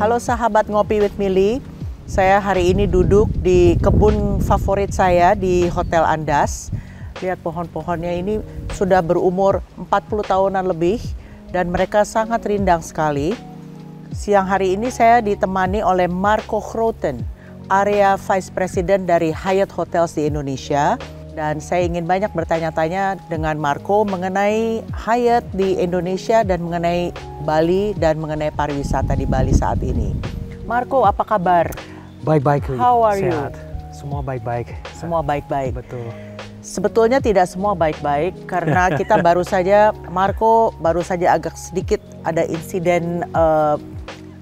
Halo sahabat Ngopi with Millie. Saya hari ini duduk di kebun favorit saya di Hotel Andaz. Lihat pohon-pohonnya ini sudah berumur 40 tahunan lebih dan mereka sangat rindang sekali. Siang hari ini saya ditemani oleh Groten, Area Vice President dari Hyatt Hotels di Indonesia. Dan saya ingin banyak bertanya-tanya dengan Marco mengenai Hyatt di Indonesia dan mengenai Bali dan mengenai pariwisata di Bali saat ini. Marco, apa kabar? Baik-baik. How are you? Sehat. Semua baik-baik. Semua baik-baik. Betul. Sebetulnya tidak semua baik-baik karena kita Marco baru saja agak sedikit ada insiden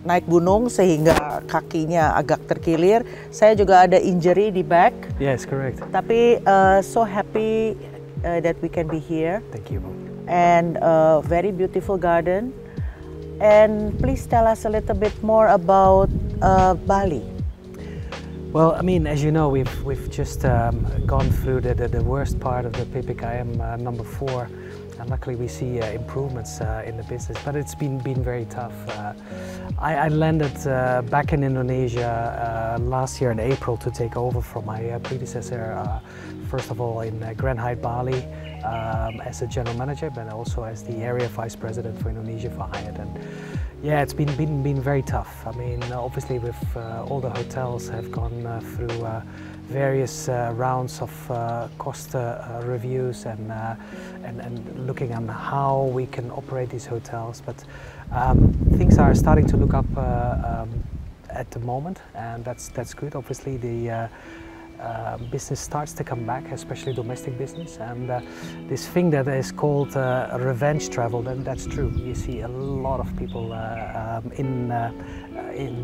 naik gunung sehingga kakinya agak terkilir. Saya juga ada injury di back. Yes, correct. Tapi so happy that we can be here. Thank you. And very beautiful garden. And please tell us a little bit more about Bali. Well, I mean, as you know, we've just gone through the worst part of the PPKM number 4. And luckily we see improvements in the business, but it's been very tough. I landed back in Indonesia last year in April to take over from my predecessor, first of all in Grand Hyatt Bali as a general manager, but also as the area vice president for Indonesia for Hyatt. And yeah, it's been very tough. I mean, obviously with all the hotels have gone through various rounds of cost reviews and looking on how we can operate these hotels. But things are starting to look up at the moment, and that's good. Obviously, the business starts to come back, especially domestic business, and this thing that is called revenge travel, that's true. You see a lot of people in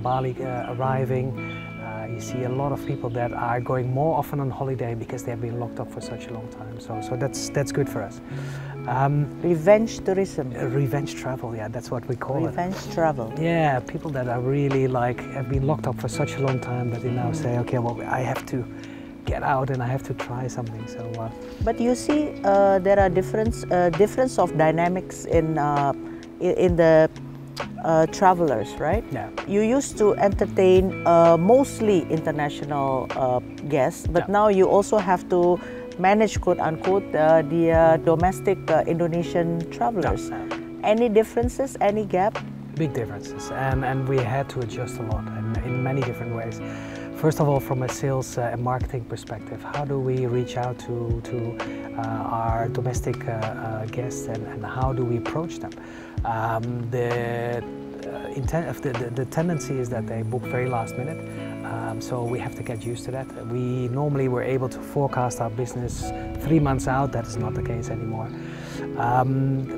Bali arriving. You see a lot of people that are going more often on holiday because they have been locked up for such a long time. So that's good for us. Revenge tourism. Revenge travel, yeah, that's what we call it. Revenge travel. Yeah, people that are really have been locked up for such a long time that they now say, okay, well, I have to get out and I have to try something. So. But you see, there are difference of dynamics in the travelers, right? Yeah. You used to entertain mostly international guests, but now you also have to manage, quote unquote, the domestic Indonesian travelers. Yeah. Any differences? Any gap? Big differences, and we had to adjust a lot in many different ways. First of all, from a sales and marketing perspective, how do we reach out to our domestic guests and how do we approach them? The tendency is that they book very last minute, so we have to get used to that. We normally were able to forecast our business 3 months out. That is not the case anymore.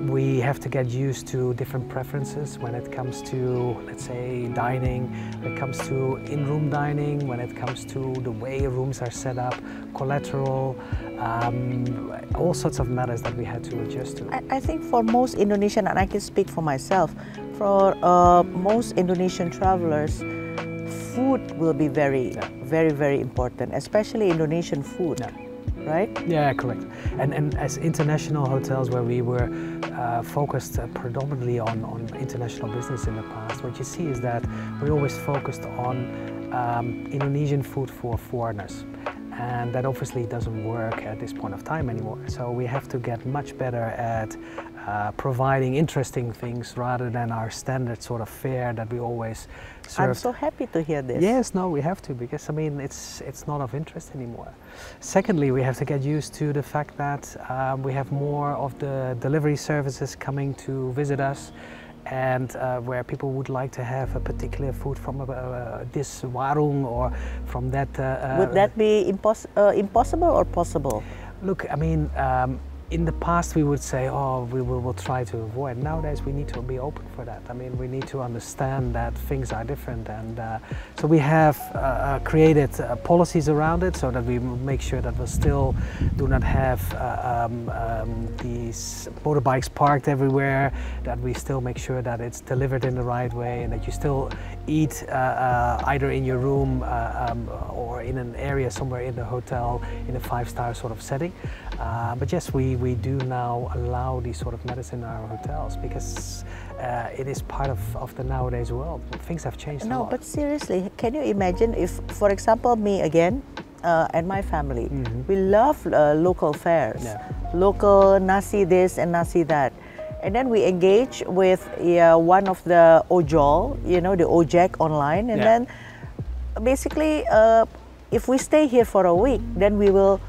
We have to get used to different preferences when it comes to, let's say, dining, when it comes to in-room dining, when it comes to the way rooms are set up, collateral, all sorts of matters that we had to adjust to. I think for most Indonesian, and I can speak for myself, for most Indonesian travelers, food will be very important, especially Indonesian food. Yeah. Right? Yeah, correct. And as international hotels where we were focused predominantly on international business in the past, what you see is that we always focused on Indonesian food for foreigners. And that obviously doesn't work at this point of time anymore. So we have to get much better at providing interesting things rather than our standard sort of fare that we always serve. I'm so happy to hear this. Yes, no, we have to, because I mean it's not of interest anymore. Secondly, we have to get used to the fact that we have more of the delivery services coming to visit us, and where people would like to have a particular food from this warung or from that. Would that be impossible or possible? Look, I mean, in the past we would say, oh, we will try to avoid. Nowadays we need to be open for that. I mean, we need to understand that things are different, and so we have created policies around it so that we make sure that we still do not have these motorbikes parked everywhere, that we still make sure that it's delivered in the right way, and that you still eat either in your room or in an area somewhere in the hotel in a 5-star sort of setting. But yes, we we do now allow these sort of matters in our hotels, because it is part of the nowadays world. Things have changed a lot. No, but seriously, can you imagine if, for example, me again and my family, we love local fairs, local nasi this and nasi that. And then we engage with one of the ojol, you know, the ojek online, and then basically if we stay here for a week, then we will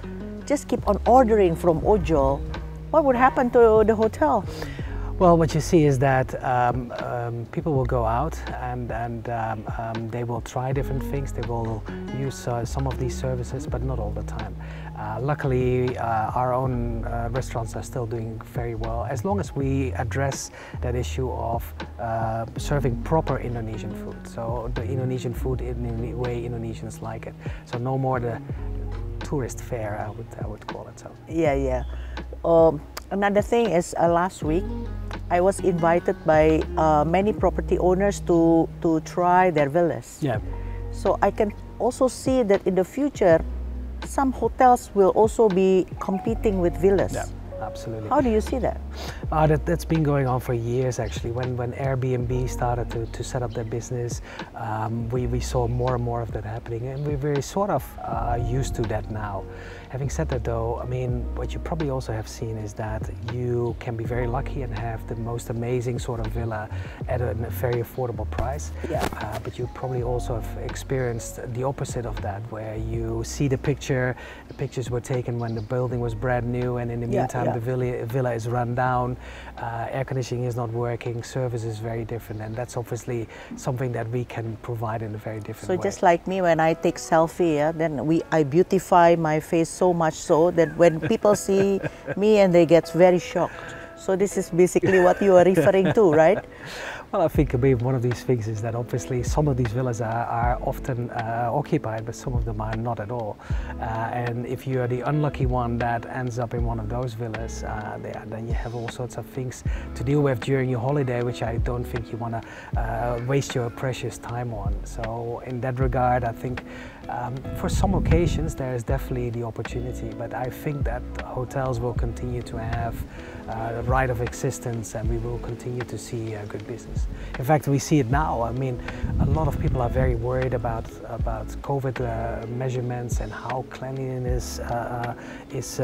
just keep on ordering from ojol. What would happen to the hotel? Well, what you see is that people will go out and they will try different things. They will use some of these services, but not all the time. Luckily, our own restaurants are still doing very well, as long as we address that issue of serving proper Indonesian food. So the Indonesian food in the way Indonesians like it. So no more the tourist fare, I would call it. So. Yeah. Another thing is last week I was invited by many property owners to try their villas. Yeah. So I can also see that in the future some hotels will also be competing with villas. Yeah. Absolutely. How do you see that? That's been going on for years, actually. When Airbnb started to set up their business, we saw more and more of that happening, and we're very sort of used to that now. Having said that, though, I mean, what you probably also have seen is that you can be very lucky and have the most amazing sort of villa at a very affordable price. Yeah. But you probably also have experienced the opposite of that, where you see the pictures were taken when the building was brand new, and in the meantime the villa is run down, air conditioning is not working, service is very different, and that's obviously something that we can provide in a very different way. So just like me, when I take selfie, then I beautify my face so much so that when people see me and they get very shocked. So this is basically what you are referring to, right? Well, I think one of these things is that obviously some of these villas are often occupied, but some of them are not at all. And if you are the unlucky one that ends up in one of those villas, then you have all sorts of things to deal with during your holiday, which I don't think you want to waste your precious time on. So in that regard, I think for some occasions there is definitely the opportunity, but I think that hotels will continue to have the right of existence, and we will continue to see good business. In fact, we see it now. I mean, a lot of people are very worried about COVID measurements and how cleanliness is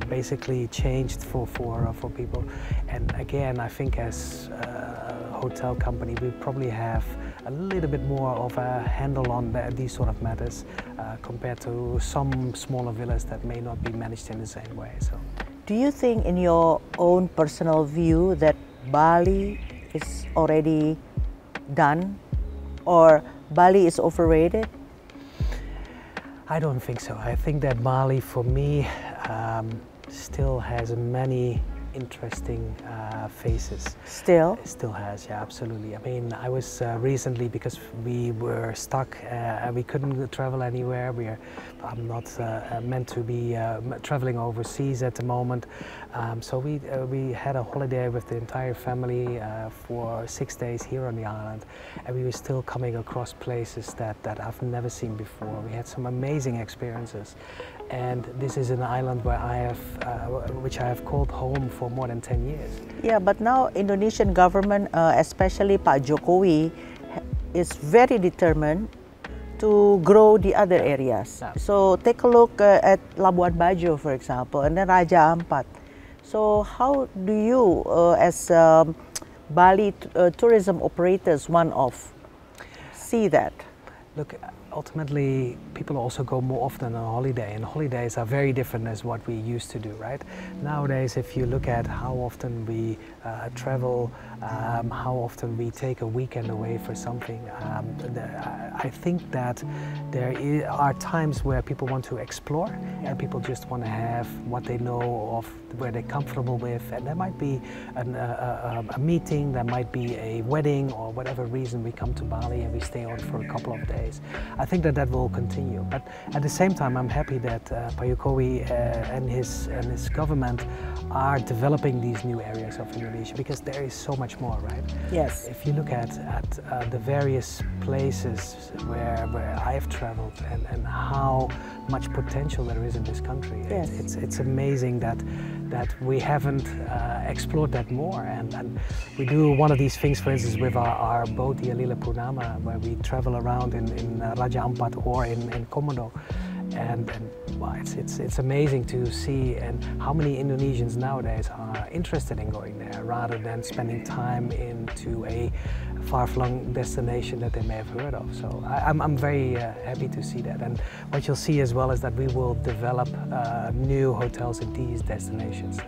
basically changed for people. And again, I think as a hotel company, we probably have a little bit more of a handle on these sort of matters compared to some smaller villas that may not be managed in the same way. So. Do you think, in your own personal view, that Bali is already done, or Bali is overrated? I don't think so. I think that Bali, for me, still has many interesting faces. Still? Still has, yeah, absolutely. I mean, I was recently, because we were stuck, we couldn't travel anywhere. I'm not meant to be traveling overseas at the moment. So we had a holiday with the entire family for 6 days here on the island, and we were still coming across places that I've never seen before. We had some amazing experiences. And this is an island where which I have called home for more than 10 years. Yeah, but now Indonesian government, especially Pak Jokowi, is very determined to grow the other areas. Yeah. So take a look at Labuan Bajo, for example, and then Raja Ampat. So how do you, as Bali tourism operators, one-off, see that? Look, ultimately, people also go more often on holiday, and holidays are very different as what we used to do, right? Nowadays, if you look at how often we travel, how often we take a weekend away for something, I think that there are times where people want to explore, and people just want to have what they know of, where they're comfortable with, and there might be a meeting, there might be a wedding, or whatever reason we come to Bali and we stay on for a couple of days. I think that will continue, but at the same time, I'm happy that Pak Jokowi and his government are developing these new areas of Indonesia, because there is so much more, right? Yes. If you look at the various places where I have traveled and how much potential there is in this country, yes. It's amazing that that we haven't explored that more. And we do one of these things, for instance, with our boat, the Alila Purnama, where we travel around in Raja Ampat or in Komodo. And well, it's amazing to see and how many Indonesians nowadays are interested in going there rather than spending time into a far-flung destination that they may have heard of. So I'm very happy to see that. And what you'll see as well is that we will develop new hotels in these destinations.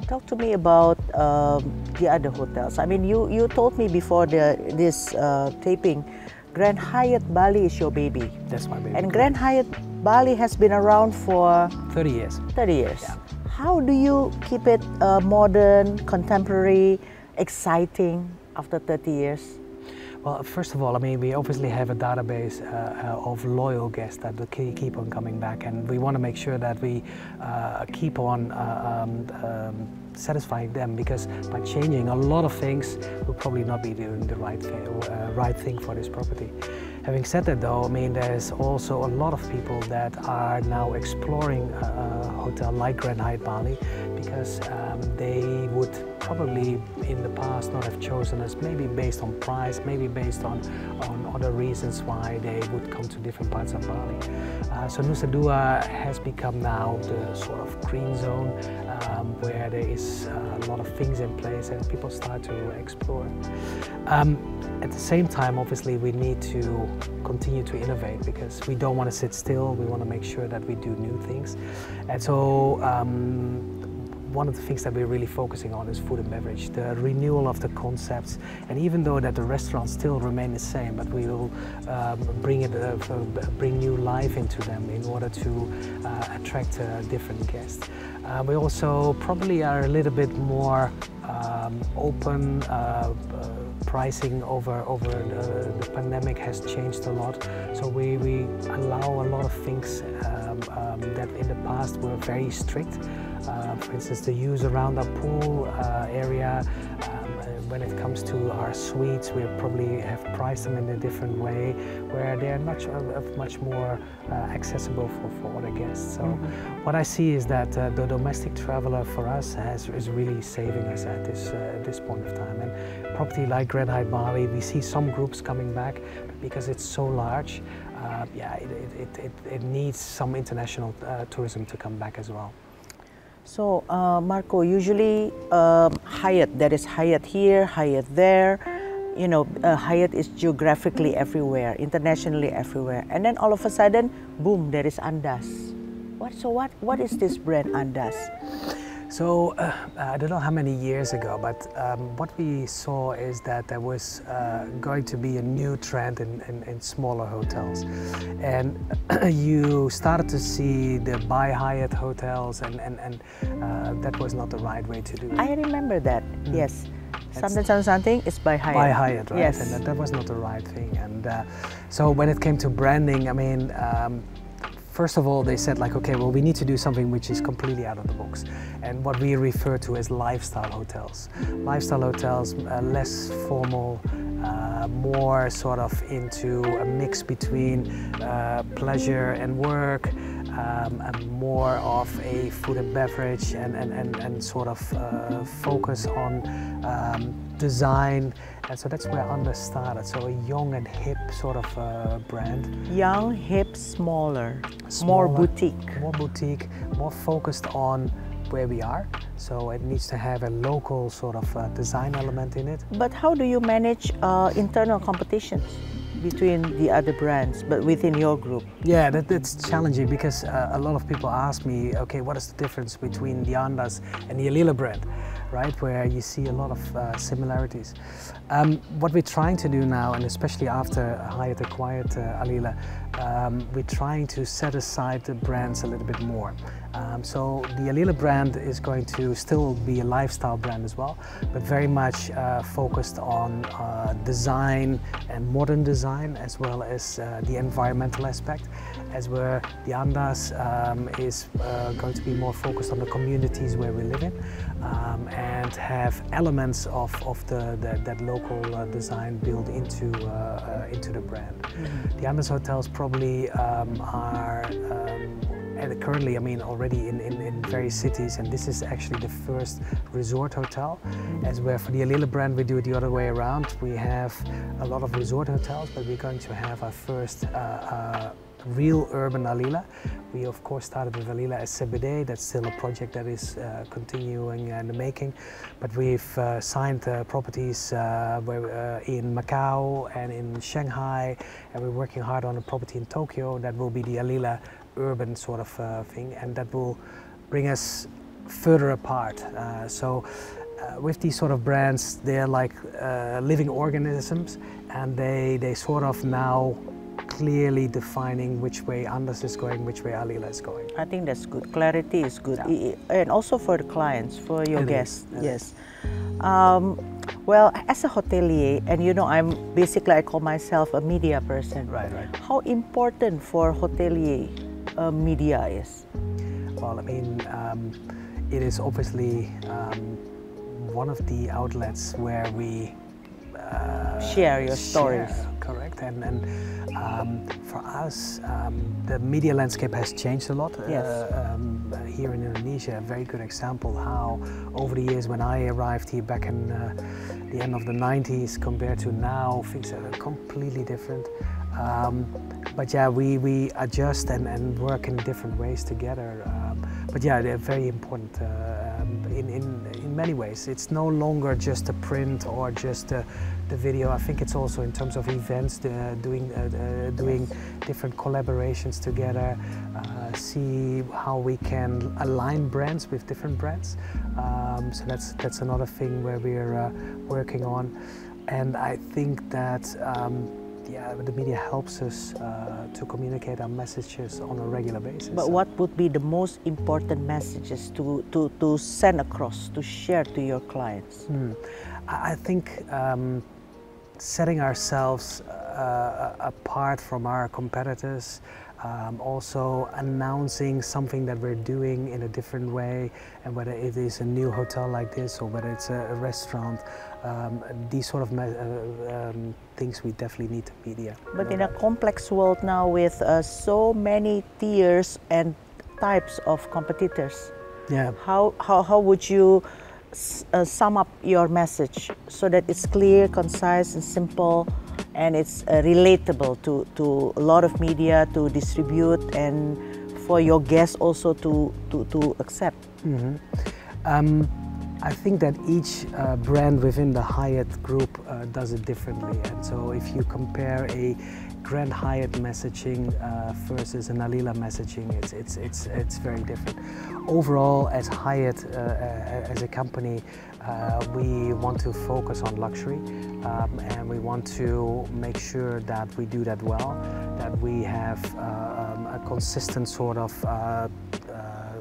Talk to me about the other hotels. I mean, you told me before this taping, Grand Hyatt Bali is your baby. That's my baby. And Grand Hyatt Bali has been around for 30 years. 30 years. Yeah. How do you keep it modern, contemporary, exciting after 30 years? Well, first of all, I mean, we obviously have a database of loyal guests that keep on coming back, and we want to make sure that we keep on satisfying them, because by changing a lot of things, we'll probably not be doing the right thing for this property. Having said that though, I mean, there's also a lot of people that are now exploring a hotel like Grand Hyatt Bali, because they would probably in the past not have chosen us, maybe based on price, maybe based on other reasons why they would come to different parts of Bali. So Nusa Dua has become now the sort of green zone where there is a lot of things in place and people start to explore. At the same time, obviously, we need to continue to innovate, because we don't want to sit still. We want to make sure that we do new things. And so one of the things that we're really focusing on is food and beverage, the renewal of the concepts. And even though that the restaurants still remain the same, but we will bring new life into them in order to attract different guests. We also probably are a little bit more open. Pricing over the pandemic has changed a lot, so we allow a lot of things that in the past were very strict. For instance, the use around our pool area. When it comes to our suites, we probably have priced them in a different way, where they are much more accessible for other guests. So what I see is that the domestic traveler for us is really saving us at this point of time. And property like Grand Hyatt Bali, we see some groups coming back, but because it's so large, yeah, it needs some international tourism to come back as well. So, Marco, usually Hyatt, there is Hyatt here, Hyatt there. You know, Hyatt is geographically everywhere, internationally everywhere. And then all of a sudden, boom, there is Andaz. What is this brand Andaz? So, I don't know how many years ago, but what we saw is that there was going to be a new trend in smaller hotels. And you started to see the by Hyatt hotels, and that was not the right way to do it. I remember that, yes. Something is by Hyatt. By Hyatt, right? Yes. And that was not the right thing. And so when it came to branding, I mean, first of all, they said like, okay, well, we need to do something which is completely out of the box. And what we refer to as lifestyle hotels. Lifestyle hotels, less formal, more sort of into a mix between pleasure and work, and more of a food and beverage and sort of focus on design. And so that's where Andaz started. So a young and hip sort of brand. Young, hip, smaller, more boutique. More boutique, more focused on where we are. So it needs to have a local sort of design element in it. But how do you manage internal competitions between the other brands, but within your group? Yeah, that's challenging, because a lot of people ask me, okay, what is the difference between the Andaz and the Alila brand, right? Where you see a lot of similarities. What we're trying to do now, and especially after Hyatt acquired Alila, we're trying to set aside the brands a little bit more. So the Alila brand is going to still be a lifestyle brand as well, but very much focused on design and modern design, as well as the environmental aspect, as where the Andaz is going to be more focused on the communities where we live in, and have elements of that local design built into the brand. The Andaz hotels probably are and currently, I mean, already in various cities, and this is actually the first resort hotel. As where for the Alila brand, we do it the other way around. We have a lot of resort hotels, but we're going to have our first real urban Alila. We of course started with Alila as CBD. That's still a project that is continuing in the making. But we've signed properties in Macau and in Shanghai, and we're working hard on a property in Tokyo that will be the Alila urban sort of thing, and that will bring us further apart. With these sort of brands, they're like living organisms, and they sort of now clearly defining which way Andaz is going, which way Alila is going. I think that's good. Clarity is good, Yeah. and also for the clients, for your It guests. is. Yes. Well, as a hotelier, and you know, I call myself a media person. Right, right. How important for hotelier media is? Well, I mean, it is obviously one of the outlets where we Share your stories. Correct, and for us, the media landscape has changed a lot. Yes. Here in Indonesia, a very good example how over the years when I arrived here back in the end of the 90s compared to now, things are completely different. But yeah, we adjust and work in different ways together. But yeah, they're very important in many ways. It's no longer just a print or just the video. I think it's also in terms of events, doing different collaborations together, see how we can align brands with different brands. So that's another thing where we're working on, and I think that the media helps us to communicate our messages on a regular basis. But what would be the most important messages to send across, to share to your clients? I think setting ourselves apart from our competitors, also announcing something that we're doing in a different way, and whether it is a new hotel like this or whether it's a restaurant, these sort of things we definitely need to media. But in a complex world now with so many tiers and types of competitors, yeah, how would you sum up your message so that it's clear, concise, and simple, and it's relatable to a lot of media to distribute and for your guests also to accept? I think that each brand within the Hyatt group does it differently, and so if you compare a Grand Hyatt messaging versus an Alila messaging, it's very different. Overall, as Hyatt, as a company, we want to focus on luxury, and we want to make sure that we do that well, that we have a consistent sort of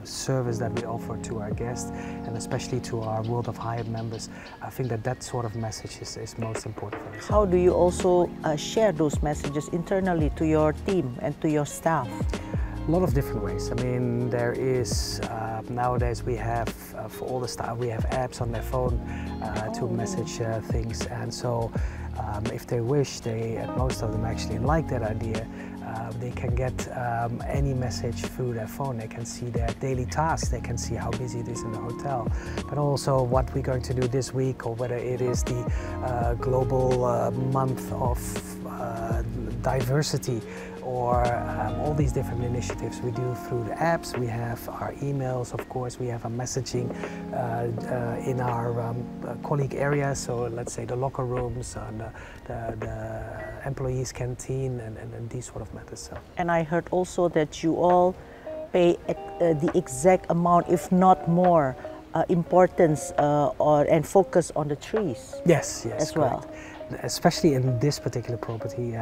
service that we offer to our guests, and especially to our World of Hyatt members. I think that sort of message is most important for us. How do you also share those messages internally to your team and to your staff? A lot of different ways. I mean, there is nowadays we have for all the staff we have apps on their phone to message things, and so if they wish, and most of them actually like that idea. They can get any message through their phone. They can see their daily tasks, they can see how busy it is in the hotel, but also what we're going to do this week, or whether it is the global month of diversity, or all these different initiatives we do through the apps. We have our emails, of course, we have a messaging in our colleague area, so let's say the locker rooms and the employees' canteen and these sort of matters. So. And I heard also that you all pay the exact amount, if not more, importance and focus on the trees. Yes, as correct. Well. Especially in this particular property.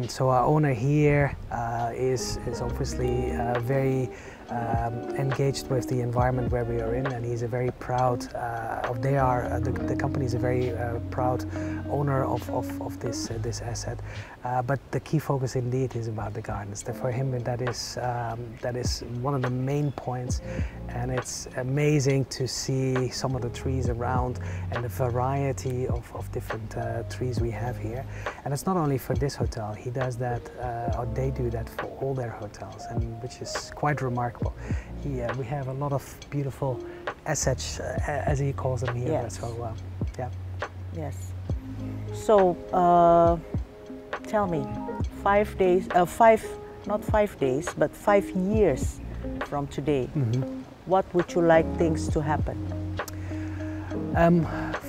So our owner here is obviously very engaged with the environment where we are in, and he's a very proud, the company is a very proud owner of this asset. But the key focus indeed is about the gardens. For him, that is one of the main points, and it's amazing to see some of the trees around and the variety of different trees we have here. And it's not only for this hotel. He does that, or they do that for all their hotels, and which is quite remarkable. We have a lot of beautiful assets, as he calls them here. Yes. So yeah. Yes. So tell me, 5 days, not 5 days, but 5 years from today, what would you like things to happen?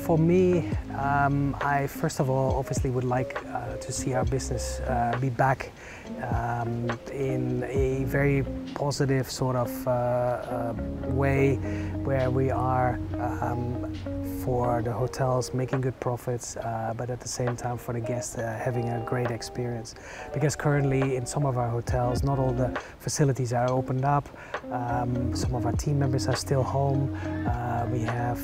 For me, I first of all obviously would like to see our business be back in a very positive sort of way, where we are for the hotels making good profits, but at the same time for the guests having a great experience. Because currently in some of our hotels, not all the facilities are opened up. Some of our team members are still home. We have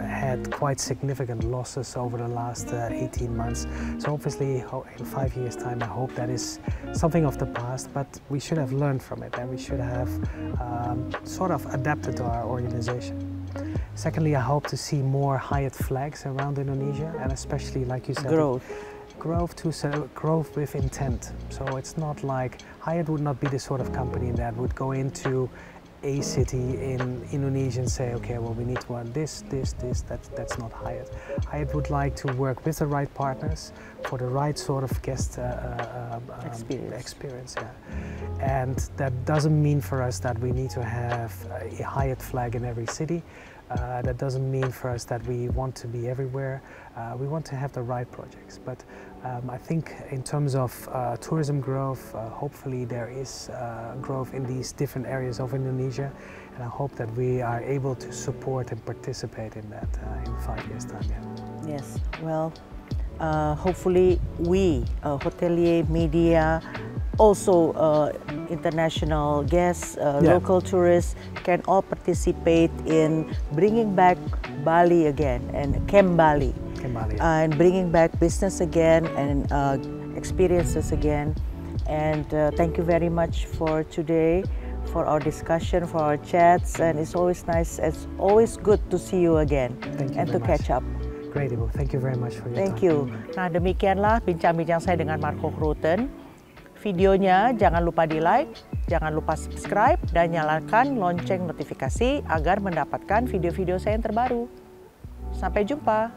had quite significant losses over the last 18 months. So obviously in 5 years' time, I hope that is something of the past, but we should have learned from it, and we should have sort of adapted to our organization. Secondly, I hope to see more Hyatt flags around Indonesia, and especially, like you said, growth with intent. So it's not like Hyatt would not be the sort of company that would go into a city in Indonesia and say, okay, well, we need to want this. That's not Hyatt. Hyatt would like to work with the right partners for the right sort of guest experience. Yeah. And that doesn't mean for us that we need to have a Hyatt flag in every city. That doesn't mean for us that we want to be everywhere. We want to have the right projects. But I think in terms of tourism growth, hopefully there is growth in these different areas of Indonesia. And I hope that we are able to support and participate in that in 5 years' time. Yeah. Yes, well, hopefully we, hotelier, media, also international guests, local tourists can all participate in bringing back Bali again, and Bali, and bringing back business again and experiences again. And thank you very much for today, for our discussion, for our chats, and it's always nice, it's always good to see you again and to catch up. Great, Ibu. Thank you very much for your time. Thank you. Nah, demikianlah bincang-bincang saya dengan Marco Groten. Videonya jangan lupa di-like, jangan lupa subscribe, dan nyalakan lonceng notifikasi agar mendapatkan video-video saya yang terbaru. Sampai jumpa.